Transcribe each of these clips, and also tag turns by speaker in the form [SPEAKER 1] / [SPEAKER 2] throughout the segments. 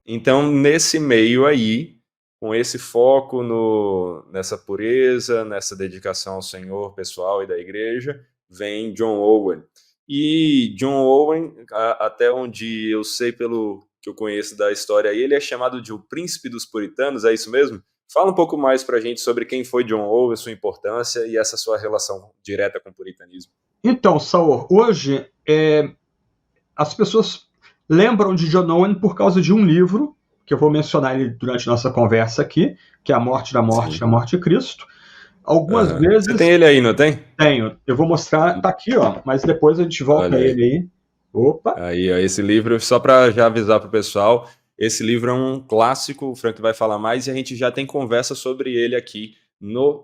[SPEAKER 1] Então, nesse meio aí, com esse foco nessa pureza, nessa dedicação ao Senhor pessoal e da igreja, vem John Owen. E John Owen, até onde eu sei pelo que eu conheço da história aí, ele é chamado de o príncipe dos puritanos, é isso mesmo? Fala um pouco mais pra gente sobre quem foi John Owen, sua importância e essa sua relação direta com o puritanismo.
[SPEAKER 2] Então, Saul, hoje as pessoas lembram de John Owen por causa de um livro, que eu vou mencionar ele durante nossa conversa aqui, que é A Morte da Morte,
[SPEAKER 1] Sim.
[SPEAKER 2] A Morte de Cristo. Algumas vezes...
[SPEAKER 1] Você tem ele aí, não tem?
[SPEAKER 2] Tenho. Eu vou mostrar, tá aqui, ó, mas depois a gente volta a
[SPEAKER 1] Olha aí.
[SPEAKER 2] ele aí. Opa!
[SPEAKER 1] Aí, ó, esse livro, só para já avisar pro pessoal, esse livro é um clássico, o Frank vai falar mais, e a gente já tem conversa sobre ele aqui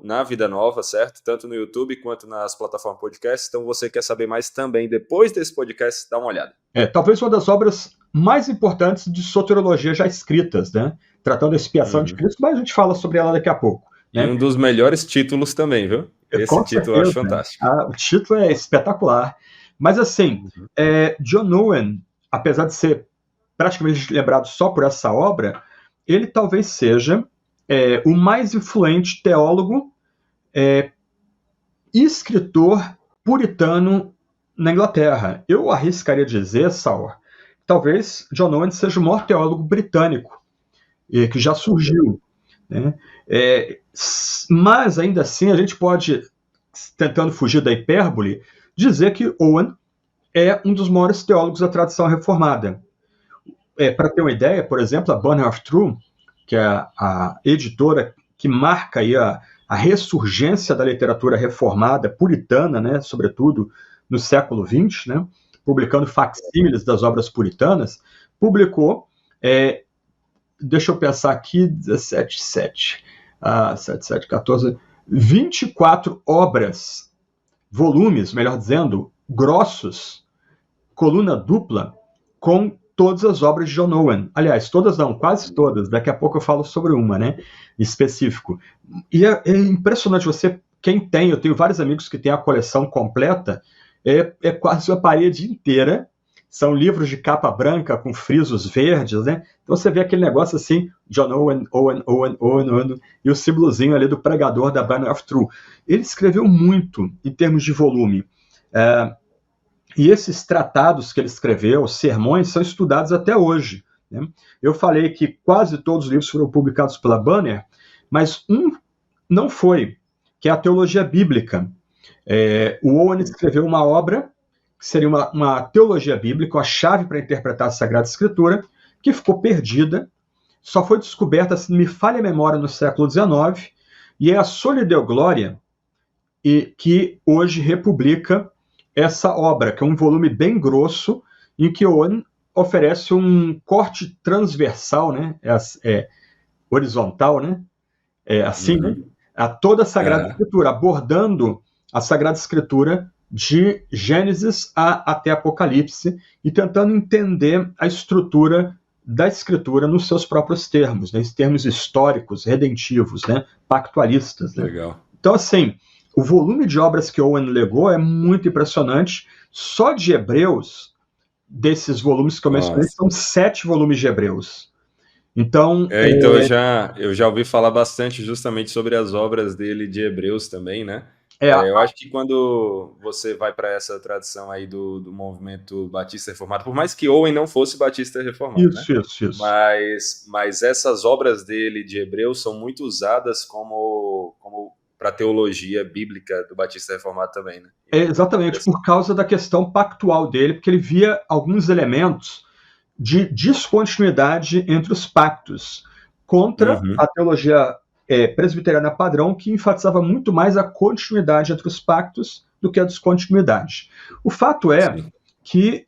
[SPEAKER 1] na Vida Nova, certo? Tanto no YouTube quanto nas plataformas podcast. Então, você quer saber mais também, depois desse podcast, dá uma olhada.
[SPEAKER 2] Talvez uma das obras mais importantes de soteriologia já escritas, né? Tratando da expiação de Cristo, mas a gente fala sobre ela daqui a pouco.
[SPEAKER 1] E um dos melhores títulos também, viu? Esse
[SPEAKER 2] Com
[SPEAKER 1] título
[SPEAKER 2] certeza,
[SPEAKER 1] eu acho fantástico.
[SPEAKER 2] o título é espetacular. Mas assim, John Owen, apesar de ser praticamente lembrado só por essa obra, ele talvez seja o mais influente teólogo e escritor puritano na Inglaterra. Eu arriscaria dizer, Saul, talvez John Owen seja o maior teólogo britânico que já surgiu. Né? Mas, ainda assim, a gente pode, tentando fugir da hipérbole, dizer que Owen é um dos maiores teólogos da tradição reformada. Para ter uma ideia, por exemplo, a Banner of Truth, que é a editora que marca aí a ressurgência da literatura reformada, puritana, né, sobretudo no século XX, né, publicando facsímiles das obras puritanas, publicou, deixa eu pensar aqui, 24 obras, volumes, melhor dizendo, grossos, coluna dupla, com todas as obras de John Owen. Aliás, todas não, quase todas. Daqui a pouco eu falo sobre uma, né, específico. E é impressionante, eu tenho vários amigos que têm a coleção completa, é quase uma parede inteira. São livros de capa branca com frisos verdes, né? Então você vê aquele negócio assim, John Owen, Owen, e o símbolozinho ali do pregador da Banner of Truth. Ele escreveu muito em termos de volume. E esses tratados que ele escreveu, sermões, são estudados até hoje. Né? Eu falei que quase todos os livros foram publicados pela Banner, mas um não foi, que é a Teologia Bíblica. O Owen escreveu uma obra que seria uma teologia bíblica, a chave para interpretar a Sagrada Escritura, que ficou perdida, só foi descoberta, se não me falha a memória, no século XIX, e é a Soli Deo Gloria, que hoje republica essa obra, que é um volume bem grosso, em que Owen oferece um corte transversal, né? Horizontal, né? Assim, né? A toda a Sagrada Escritura, abordando a Sagrada Escritura de Gênesis até Apocalipse e tentando entender a estrutura da Escritura nos seus próprios termos, né? Em termos históricos, redentivos, né? Pactualistas. Né?
[SPEAKER 1] Legal.
[SPEAKER 2] Então, assim, o volume de obras que Owen legou é muito impressionante. Só de Hebreus, desses volumes que eu mencionei, são 7 volumes de Hebreus. Então,
[SPEAKER 1] então eu já ouvi falar bastante justamente sobre as obras dele de Hebreus também, né? Eu acho que quando você vai para essa tradição aí do movimento Batista Reformado, por mais que Owen não fosse Batista Reformado,
[SPEAKER 2] isso,
[SPEAKER 1] né?
[SPEAKER 2] Isso.
[SPEAKER 1] Mas essas obras dele de Hebreus são muito usadas como para teologia bíblica do Batista Reformado também, né?
[SPEAKER 2] Exatamente, por causa da questão pactual dele, porque ele via alguns elementos de descontinuidade entre os pactos, contra a teologia presbiteriana padrão, que enfatizava muito mais a continuidade entre os pactos do que a descontinuidade. O fato é que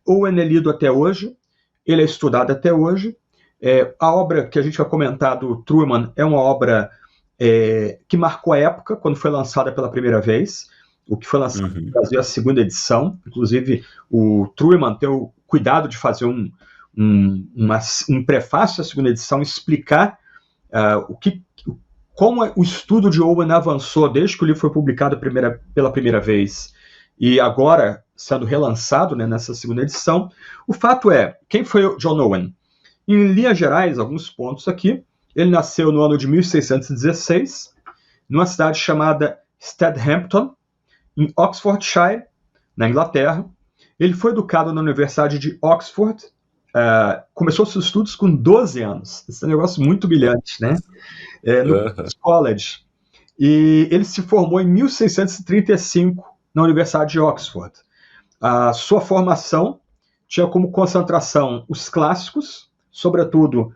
[SPEAKER 2] Owen é lido até hoje, ele é estudado até hoje. A obra que a gente vai comentar do Truman é uma obra que marcou a época, quando foi lançada pela primeira vez. O que foi lançado no Brasil é a segunda edição. Inclusive, o Truman tem o cuidado de fazer um prefácio à segunda edição, explicar como o estudo de Owen avançou desde que o livro foi publicado pela primeira vez e agora sendo relançado, né, nessa segunda edição. O fato é, quem foi John Owen? Em linhas gerais, alguns pontos aqui. Ele nasceu no ano de 1616, numa cidade chamada Stadhampton, em Oxfordshire, na Inglaterra. Ele foi educado na Universidade de Oxford, começou seus estudos com 12 anos. Esse é um negócio muito brilhante, né? No King's College. E ele se formou em 1635 na Universidade de Oxford. A sua formação tinha como concentração os clássicos, sobretudo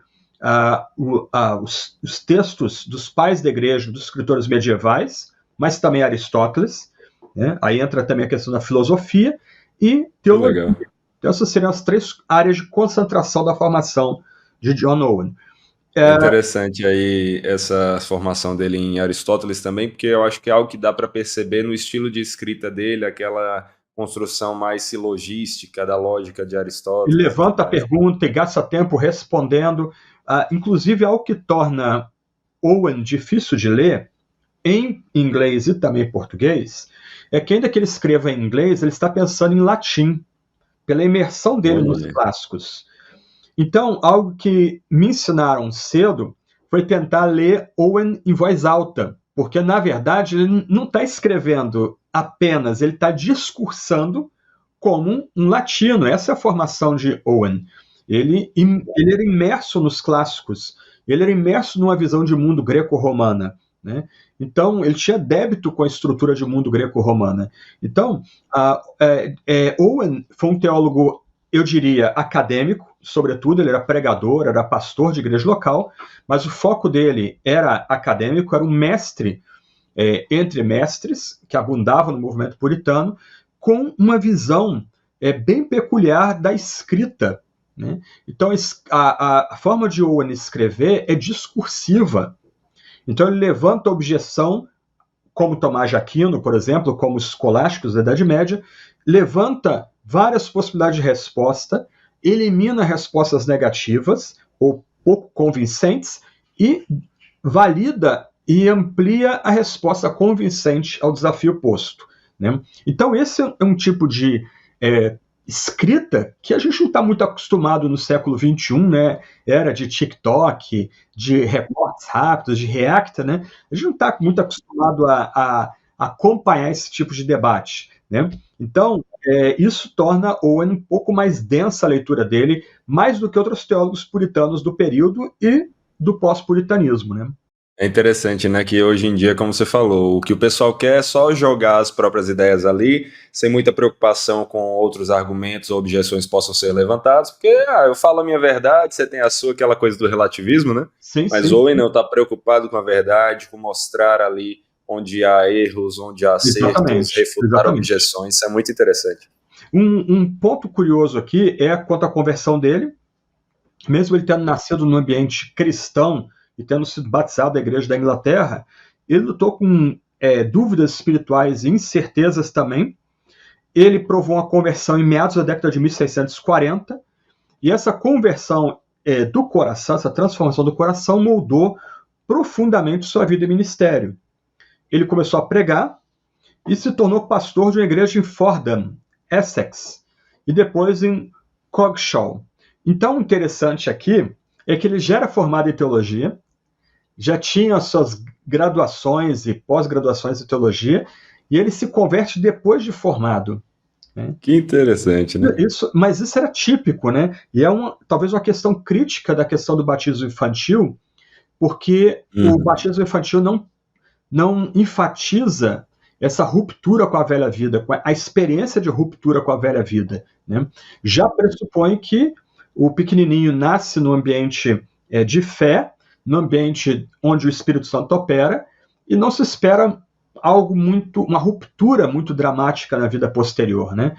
[SPEAKER 2] os textos dos pais da igreja, dos escritores medievais, mas também Aristóteles, né? Aí entra também a questão da filosofia e teologia.
[SPEAKER 1] Legal.
[SPEAKER 2] Então essas seriam as 3 áreas de concentração da formação de John Owen.
[SPEAKER 1] É interessante aí essa formação dele em Aristóteles também, porque eu acho que é algo que dá para perceber no estilo de escrita dele, aquela construção mais silogística da lógica de Aristóteles.
[SPEAKER 2] Ele levanta a pergunta e gasta tempo respondendo. Inclusive, algo que torna Owen difícil de ler, em inglês e também em português, é que ainda que ele escreva em inglês, ele está pensando em latim, pela imersão dele nos clássicos. Então, algo que me ensinaram cedo foi tentar ler Owen em voz alta, porque, na verdade, ele não está escrevendo apenas, ele está discursando como um latino. Essa é a formação de Owen. Ele era imerso nos clássicos, ele era imerso numa visão de mundo greco-romana, né? Então, ele tinha débito com a estrutura de mundo greco-romana. Então, Owen foi um teólogo, eu diria, acadêmico, sobretudo, ele era pregador, era pastor de igreja local, mas o foco dele era acadêmico, era um mestre entre mestres, que abundava no movimento puritano, com uma visão bem peculiar da escrita, né? Então, a forma de Owen escrever é discursiva. Então, ele levanta a objeção, como Tomás de Aquino, por exemplo, como os escolásticos da Idade Média, levanta várias possibilidades de resposta, elimina respostas negativas ou pouco convincentes e valida e amplia a resposta convincente ao desafio posto, né? Então, esse é um tipo de escrita que a gente não está muito acostumado no século XXI, né? Era de TikTok, de recortes rápidos, de React, né? A gente não está muito acostumado a acompanhar esse tipo de debate, né? Então, isso torna Owen um pouco mais densa a leitura dele, mais do que outros teólogos puritanos do período e do pós-puritanismo, né?
[SPEAKER 1] É interessante, né, que hoje em dia, como você falou, o que o pessoal quer é só jogar as próprias ideias ali, sem muita preocupação com outros argumentos ou objeções que possam ser levantados, porque eu falo a minha verdade, você tem a sua, aquela coisa do relativismo, né?
[SPEAKER 2] Sim,
[SPEAKER 1] mas Owen não está preocupado com a verdade, com mostrar ali onde há erros, onde há acertos, refutar objeções, isso é muito interessante.
[SPEAKER 2] Um ponto curioso aqui é quanto à conversão dele, mesmo ele tendo nascido num ambiente cristão, e tendo sido batizado da Igreja da Inglaterra, ele lutou com dúvidas espirituais e incertezas também. Ele provou uma conversão em meados da década de 1640, e essa conversão do coração, essa transformação do coração, moldou profundamente sua vida e ministério. Ele começou a pregar e se tornou pastor de uma igreja em Fordham, Essex, e depois em Coggeshall. Então, o interessante aqui é que ele já era formado em teologia, já tinha suas graduações e pós-graduações em teologia, e ele se converte depois de formado, né?
[SPEAKER 1] Que interessante, né?
[SPEAKER 2] Mas isso era típico, né? E é talvez uma questão crítica da questão do batismo infantil, porque o batismo infantil não enfatiza essa ruptura com a velha vida, com a experiência de ruptura com a velha vida, né? Já pressupõe que o pequenininho nasce no ambiente de fé, no ambiente onde o Espírito Santo opera, e não se espera uma ruptura muito dramática na vida posterior, né?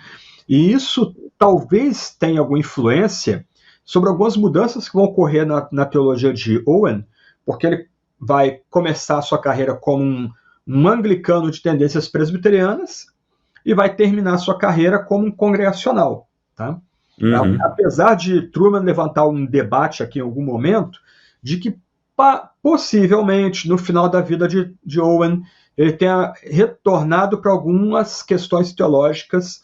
[SPEAKER 2] E isso talvez tenha alguma influência sobre algumas mudanças que vão ocorrer na teologia de Owen, porque ele vai começar a sua carreira como um anglicano de tendências presbiterianas e vai terminar a sua carreira como um congregacional, tá? Apesar de Truman levantar um debate aqui em algum momento de que possivelmente no final da vida de Owen ele tenha retornado para algumas questões teológicas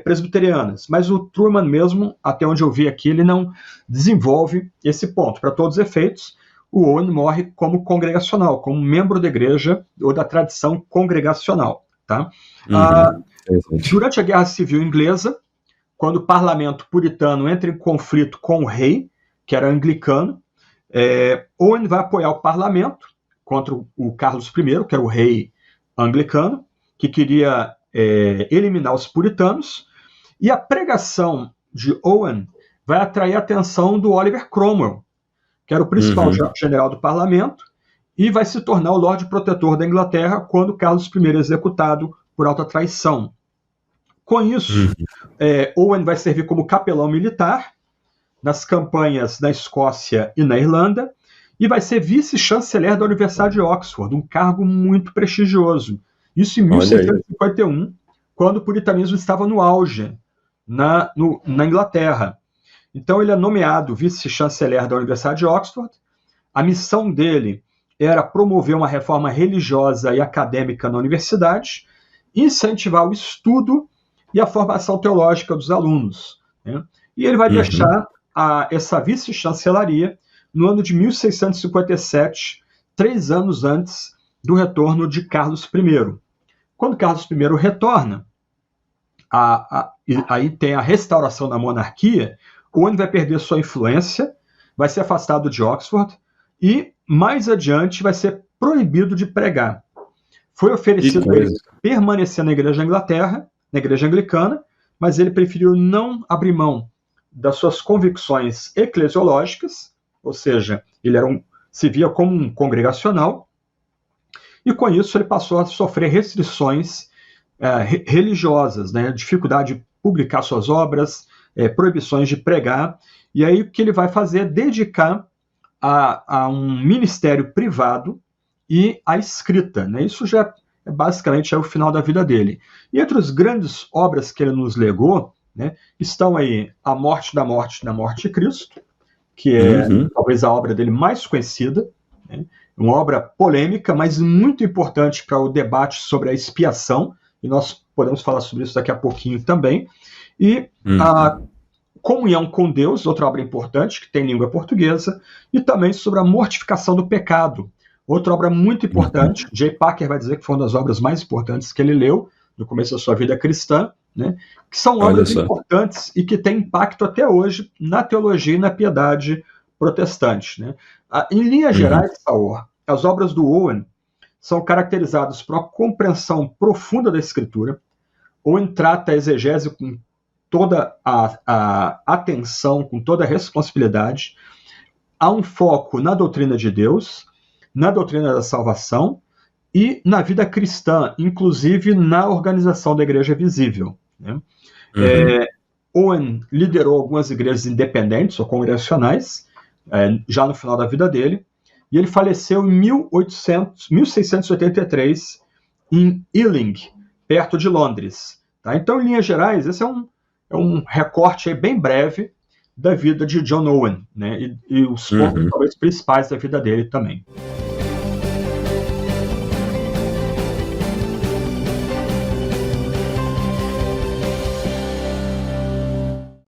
[SPEAKER 2] presbiterianas. Mas o Truman mesmo, até onde eu vi aqui, ele não desenvolve esse ponto. Para todos os efeitos, o Owen morre como congregacional, como membro da igreja ou da tradição congregacional. Tá? Durante a Guerra Civil Inglesa, quando o parlamento puritano entra em conflito com o rei, que era anglicano, Owen vai apoiar o parlamento contra o Carlos I, que era o rei anglicano, que queria eliminar os puritanos, e a pregação de Owen vai atrair a atenção do Oliver Cromwell, que era o principal general do parlamento, e vai se tornar o Lorde Protetor da Inglaterra quando Carlos I é executado por alta traição. Com isso, Owen vai servir como capelão militar nas campanhas na Escócia e na Irlanda, e vai ser vice-chanceler da Universidade de Oxford, um cargo muito prestigioso. Isso em 1651, quando o puritanismo estava no auge na Inglaterra. Então ele é nomeado vice-chanceler da Universidade de Oxford. A missão dele era promover uma reforma religiosa e acadêmica na universidade, incentivar o estudo e a formação teológica dos alunos. Né? E ele vai deixar essa vice-chancelaria no ano de 1657, 3 anos antes do retorno de Carlos I. Quando Carlos I retorna, aí tem a restauração da monarquia, Owen vai perder sua influência, vai ser afastado de Oxford e, mais adiante, vai ser proibido de pregar. Foi oferecido a ele permanecer na Igreja da Inglaterra, na Igreja Anglicana, mas ele preferiu não abrir mão das suas convicções eclesiológicas, ou seja, ele se via como um congregacional, e com isso ele passou a sofrer restrições religiosas, né? Dificuldade de publicar suas obras, proibições de pregar, e aí o que ele vai fazer é dedicar a um ministério privado e a escrita. Né? Isso já basicamente é o final da vida dele. E entre as grandes obras que ele nos legou, né, estão aí A Morte da Morte de Cristo, que é talvez a obra dele mais conhecida, né? Uma obra polêmica, mas muito importante para o debate sobre a expiação, e nós podemos falar sobre isso daqui a pouquinho também. E a Comunhão com Deus, outra obra importante, que tem língua portuguesa, e também sobre a mortificação do pecado, outra obra muito importante. J. Packer vai dizer que foi uma das obras mais importantes que ele leu no começo da sua vida cristã, né? Que são obras importantes e que têm impacto até hoje na teologia e na piedade protestante. Né? Em linhas gerais, Saor, as obras do Owen são caracterizadas por uma compreensão profunda da Escritura. Owen trata a exegese com toda a atenção, com toda a responsabilidade. Há um foco na doutrina de Deus, na doutrina da salvação e na vida cristã, inclusive na organização da igreja visível. Né? Owen liderou algumas igrejas independentes ou congregacionais, já no final da vida dele, e ele faleceu em 1683 em Ealing, perto de Londres. Tá? Então, em linhas gerais, esse é um recorte aí bem breve da vida de John Owen, né? E os pontos talvez principais da vida dele também.